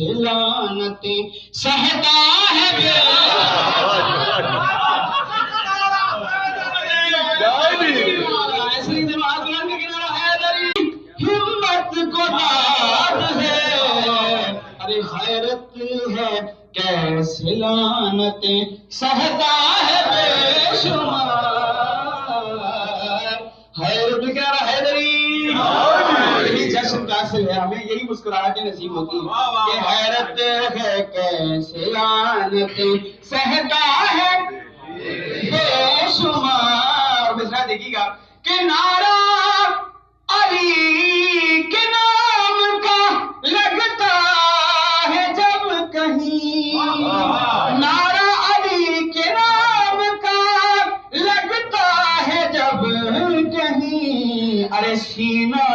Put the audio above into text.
کیسے لعنتیں سہتا ہے ایسی دماغ کا کنارہ حیدری ہمت کو داد ہے ارے حیرت ہے کیسے لعنتیں سہتا ہے بے شمار حیرت کیا رہا حیدری یہی جشن کا اصل ہے ہمیں یہی مسکراہٹیں نصیب ہوتی ہیں کہ حیرت ہے کیسے لعنتیں سہتا ہے بے شمار مصرع دیکھیے گا کہ نعرہ علی کے نام کا لگتا ہے جب کہیں نعرہ علی کے نام کا لگتا ہے جب کہیں ارے سینہ